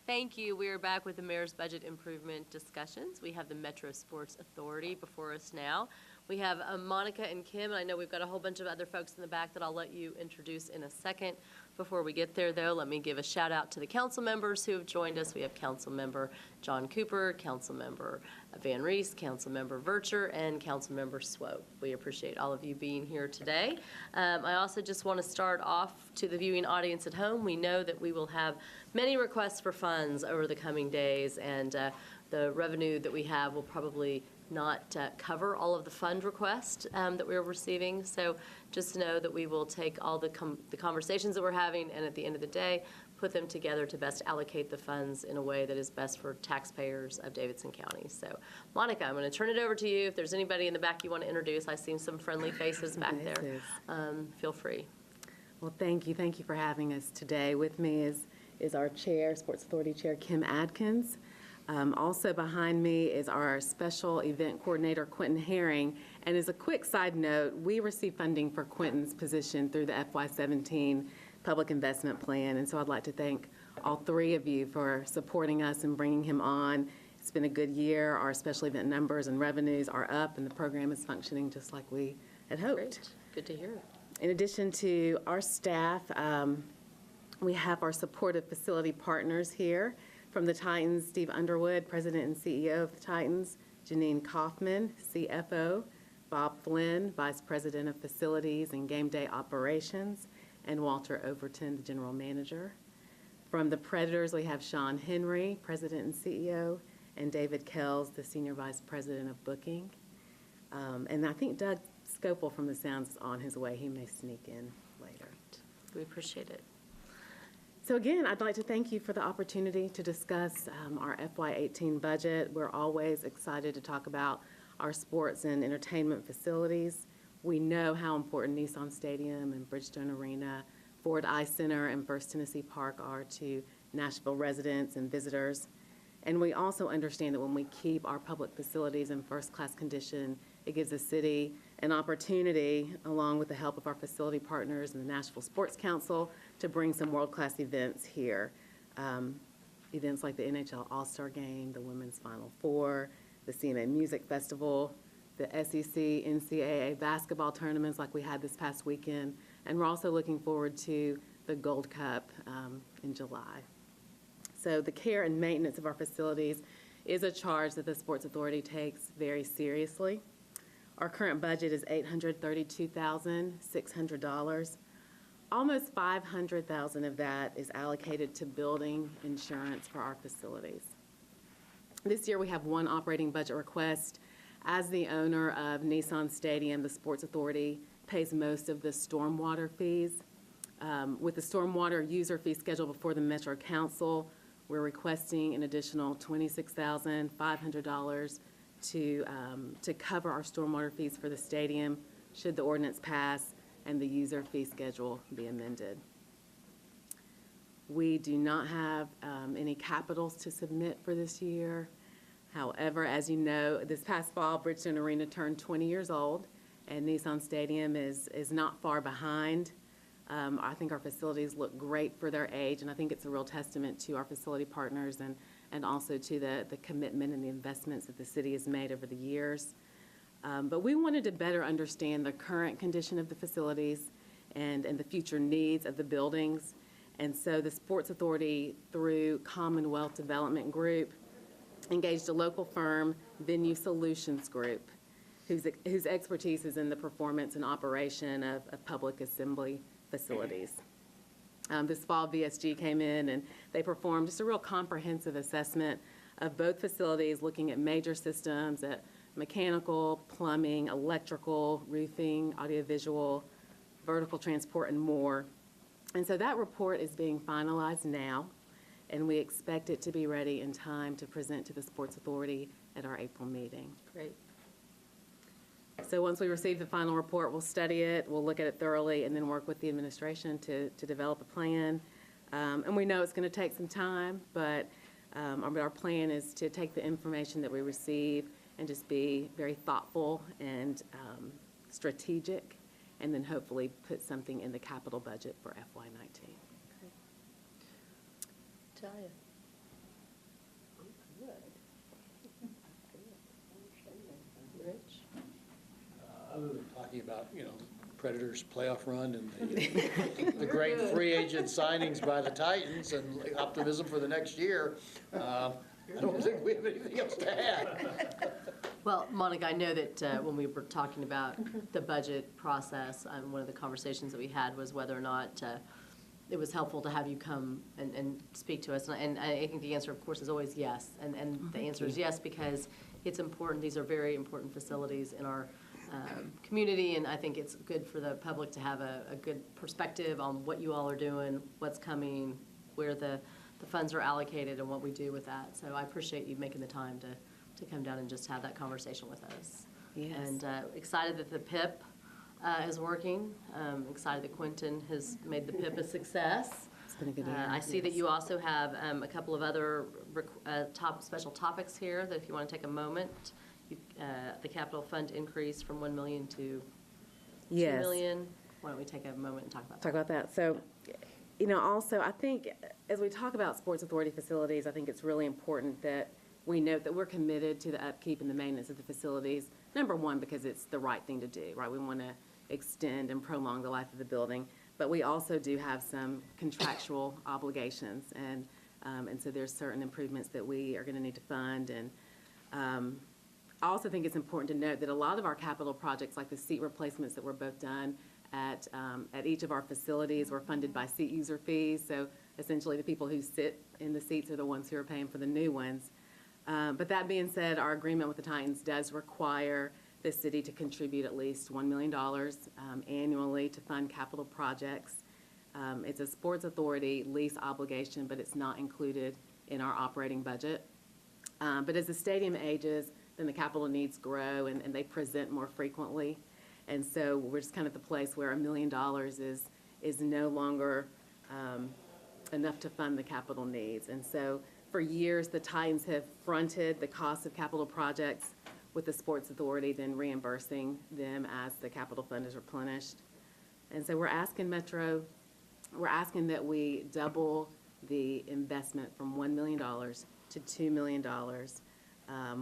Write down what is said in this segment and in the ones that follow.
Thank you. We are back with the Mayor's Budget Improvement discussions. We have the Metro Sports Authority before us now. We have Monica and Kim, and I know we've got a whole bunch of other folks in the back that I'll let you introduce in a second. Before we get there, though, let me give a shout out to the council members who have joined us. We have Council Member John Cooper, Council Member Van Reese, Council Member Vercher, and Council Member Swope. We appreciate all of you being here today. I also just want to start off to the viewing audience at home. We know that we will have many requests for funds over the coming days, and the revenue that we have will probably not cover all of the fund requests that we're receiving. So just know that we will take all the conversations that we're having, and at the end of the day, put them together to best allocate the funds in a way that is best for taxpayers of Davidson County. So, Monica, I'm going to turn it over to you. If there's anybody in the back you want to introduce, I've seen some friendly faces back there. Feel free. Well, thank you. Thank you for having us today. With me is our chair, Sports Authority Chair Kim Adkins. Also behind me is our special event coordinator, Quentin Herring. And as a quick side note, we received funding for Quentin's position through the FY17 Public Investment Plan. And so I'd like to thank all three of you for supporting us and bringing him on. It's been a good year. Our special event numbers and revenues are up, and the program is functioning just like we had hoped. Great. Good to hear. In addition to our staff, we have our supportive facility partners here. From the Titans, Steve Underwood, President and CEO of the Titans, Janine Kaufman, CFO, Bob Flynn, Vice President of Facilities and Game Day Operations, and Walter Overton, the General Manager. From the Predators, we have Sean Henry, President and CEO, and David Kells, the Senior Vice President of Booking. And I think Doug Scopel from the Sounds is on his way. He may sneak in later. We appreciate it. So again, I'd like to thank you for the opportunity to discuss our FY18 budget. We're always excited to talk about our sports and entertainment facilities. We know how important Nissan Stadium and Bridgestone Arena, Ford Ice Center, and First Tennessee Park are to Nashville residents and visitors. And we also understand that when we keep our public facilities in first-class condition, it gives the city an opportunity, along with the help of our facility partners and the Nashville Sports Council, to bring some world-class events here. Events like the NHL All-Star Game, the Women's Final Four, the CMA Music Festival, the SEC NCAA basketball tournaments like we had this past weekend, and we're also looking forward to the Gold Cup in July. So the care and maintenance of our facilities is a charge that the Sports Authority takes very seriously. Our current budget is $832,600. Almost $500,000 of that is allocated to building insurance for our facilities. This year we have one operating budget request. As the owner of Nissan Stadium, the Sports Authority pays most of the stormwater fees. With the stormwater user fee scheduled before the Metro Council, we're requesting an additional $26,500 to cover our stormwater fees for the stadium should the ordinance pass and the user fee schedule be amended. We do not have any capitals to submit for this year. However, as you know, this past fall, Bridgestone Arena turned 20 years old, and Nissan Stadium is not far behind. I think our facilities look great for their age, and I think it's a real testament to our facility partners and also to the commitment and the investments that the city has made over the years. But we wanted to better understand the current condition of the facilities and the future needs of the buildings. And so the Sports Authority, through Commonwealth Development Group, engaged a local firm, Venue Solutions Group, whose expertise is in the performance and operation of public assembly facilities. This fall, VSG came in and they performed just a real comprehensive assessment of both facilities, looking at major systems, at mechanical, plumbing, electrical, roofing, audiovisual, vertical transport, and more. And so that report is being finalized now, and we expect it to be ready in time to present to the Sports Authority at our April meeting. Great. So once we receive the final report, we'll study it, we'll look at it thoroughly, and then work with the administration to develop a plan. And we know it's going to take some time, but our plan is to take the information that we receive and just be very thoughtful and strategic, and then hopefully put something in the capital budget for FY19. Talia. Predators playoff run and the great free agent signings by the Titans and optimism for the next year, I don't think we have anything else to add. Well, Monica, I know that when we were talking about the budget process, one of the conversations that we had was whether or not it was helpful to have you come and speak to us. And I think the answer, of course, is always yes. And the answer is yes, because it's important. These are very important facilities in our community, and I think it's good for the public to have a good perspective on what you all are doing, what's coming, where the funds are allocated, and what we do with that. So I appreciate you making the time to come down and just have that conversation with us. Yes. And excited that the PIP is working. Excited that Quentin has made the PIP a success. It's been a good year. I see that you also have a couple of other special topics here that if you want to take a moment, the capital fund increase from 1 million to 2 Yes. million. Why don't we take a moment and talk about that? Talk about that. So, also, I think as we talk about Sports Authority facilities, I think it's really important that we note that we're committed to the upkeep and the maintenance of the facilities. Number one, because it's the right thing to do, right? We want to extend and prolong the life of the building, but we also do have some contractual obligations, and so there's certain improvements that we are going to need to fund. And I also think it's important to note that a lot of our capital projects, like the seat replacements that were both done at each of our facilities, were funded by seat user fees. So essentially, the people who sit in the seats are the ones who are paying for the new ones. But that being said, our agreement with the Titans does require the city to contribute at least $1 million annually to fund capital projects. It's a Sports Authority lease obligation, but it's not included in our operating budget. But as the stadium ages, then the capital needs grow and they present more frequently. And so we're just kind of at the place where $1 million is no longer enough to fund the capital needs. And so for years, the Titans have fronted the cost of capital projects with the Sports Authority, then reimbursing them as the capital fund is replenished. And so we're asking Metro, we're asking that we double the investment from $1 million to $2 million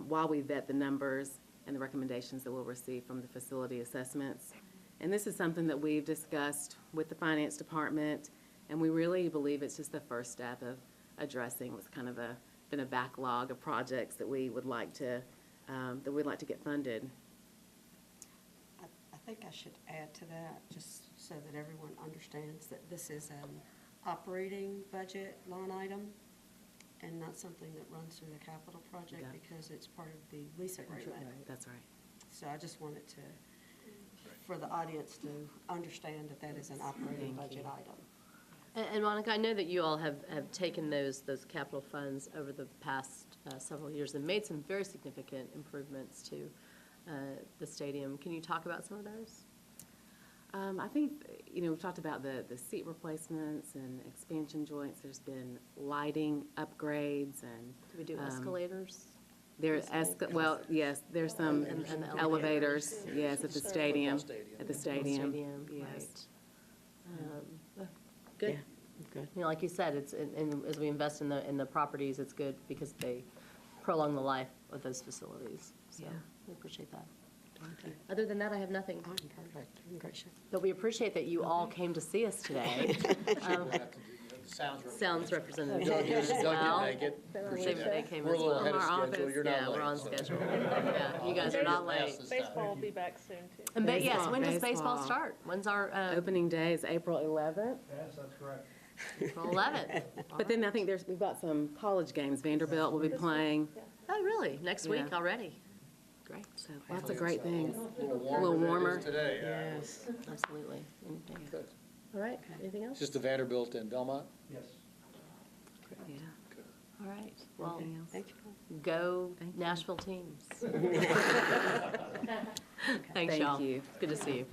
while we vet the numbers and the recommendations that we'll receive from the facility assessments. And this is something that we've discussed with the finance department, and we really believe it's just the first step of addressing what's kind of been a backlog of projects that we would like to get funded. I think I should add to that, just so that everyone understands that this is an operating budget line item and not something that runs through the capital project Yeah. because it's part of the lease agreement. That's right. So I just wanted for the audience to understand that that is an operating budget item. And Monica, I know that you all have taken those capital funds over the past several years and made some very significant improvements to the stadium. Can you talk about some of those? I think, we've talked about the seat replacements and expansion joints. There's been lighting upgrades and. Do we do escalators? There's, yes, there's some And the elevators, yes, at the stadium. At the stadium, Right. yes. Good. Yeah, good. Like you said, it's, and as we invest in the properties, it's good because they prolong the life of those facilities. So Yeah. we appreciate that. Other than that, I have nothing. I'm perfect. I'm in great shape. But we appreciate that you all came to see us today. Sounds representative. Doug as didn't well. make it. Appreciate They that. came We're a as little well. ahead of From our schedule. office. You're not late. Yeah, we're on so. schedule. Yeah, you guys are not late. Baseball will be back soon, too. And yes, when does baseball Baseball. start? When's our Opening day is April 11th. Yes, that's correct. April 11th? But then I think we've got some college games. Vanderbilt will be playing, Oh, really? Next week Yeah. already? Great. so lots of great things. A little A little warmer. than it is today, yeah. Yes. Absolutely. Good. All right, anything else? Just the Vanderbilt and Belmont? Yes. Yeah. All right, well, Anything else? Thank you. go Thank you. Nashville teams. Thank Thanks, y'all. you. Good to see you.